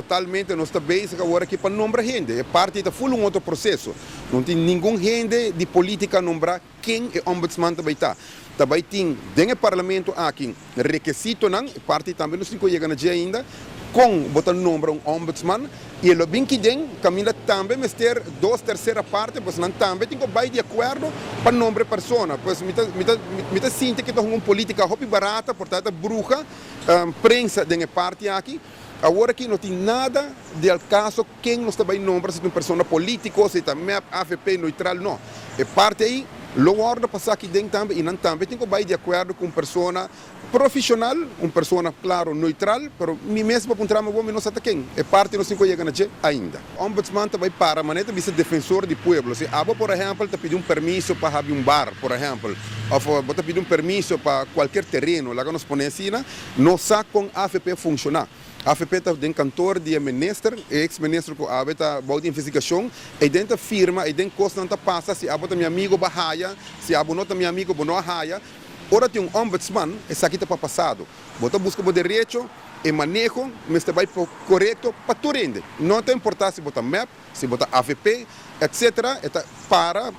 totalmente nós está bezig agora aqui para nombrar gente. É parte da full outro processo. Não tem ninguém gente de política nombrar quem é ombudsman também está. Também tem dentro do parlamento aqui requisito não, parte também não se chega na dia ainda. Com botar nombra ombudsman e o bem que tem caminha também mas ter 2/3 parte pois não também tem que vai de acordo para nombrar pessoa pois me sinto que tem uma política hobby barata portanto bruxa prensa da parte aqui agora que não tem nada do caso quem nos também nombra se é uma pessoa política se é MEP, AFP neutral não é parte aí lo ordem passar aqui dentro também e não também tem que vai de acordo com pessoa profissional, uma pessoa, claro, neutral, mas mim mesmo para um trama bom, não sei quem. É parte não se chega ainda. O ombudsman também para, mas não é defensor do povo. Se abo, por exemplo, te pedir permisso para abrir bar, por exemplo, ou te pedir permisso para qualquer terreno, lá que nos põe assim, não sabe como a AFP funciona. A AFP tem cantor de ministro, ex-ministro que está de investigação, e dentro da firma, e dentro da coisa não passa, se abo meu amigo bahia, se abo não meu amigo não haia. Ora tem ombudsman, esse aqui está para passado. Você busca o direito e manejo, mas vai correto para tudo. Não tem importância se você MEP, se você AFP, etc. Para,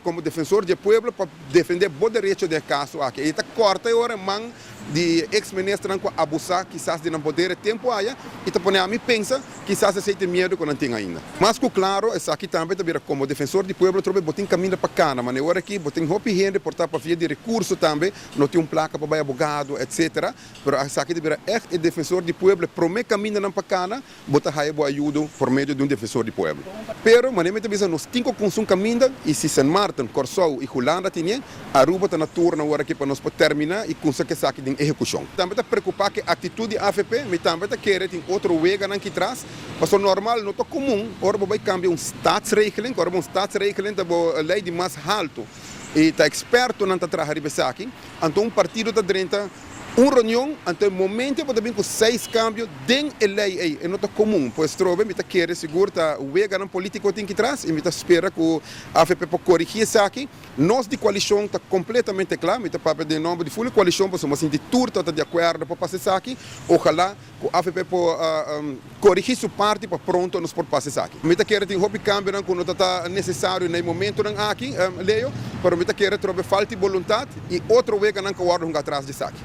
como defensor do povo, para defender o direito do caso aqui. E está corta agora mão de ex-ministro que abusar, quizás de não poder tempo aí, e está pondo a mim pensa, quizás esse tem medo que não tem ainda. Mas claro, esse aqui também como defensor do povo, eu tenho caminho para cá, mas agora aqui, eu tenho roupa e portar para via de recurso também, não tenho placa para advogado, etc. Mas esse aqui é defensor do povo, para mim caminho para cá, botar boa ajuda por meio de um defensor do povo. Pero, mas nós temos com um caminho, e se San Martin, Corsou e Holanda tinham, Aruba está na turma agora aqui para nós terminar e conseguir esse aqui de execução. Também está preocupado que a atitude da AFP, mas também está querendo tem outro wega aqui atrás, mas o normal não é comum, agora vai cambiar statsregeling, agora statsregeling é a lei de mais alto, e está experto na trabalhar aqui, então partido está dentro reunião, até o momento, pode vir com 6 cambios dentro da lei, é não é comum, pois trova, me está querendo segurar o wega na política tem que traz, e me está espera que a AFP pode corrigir isso aqui. Nós de coalição está completamente claro, me está para de nome de full coalição, mas de tudo está de acordo para passar isso aqui. Ojalá que a AFP pode corrigir sua parte para pronto nos pode passar isso aqui. Me está querendo ter hobby câmbio quando está necessário no momento aqui, leio, mas me está querendo trocar falta de vontade e outro wega não que guarda atrás disso aqui.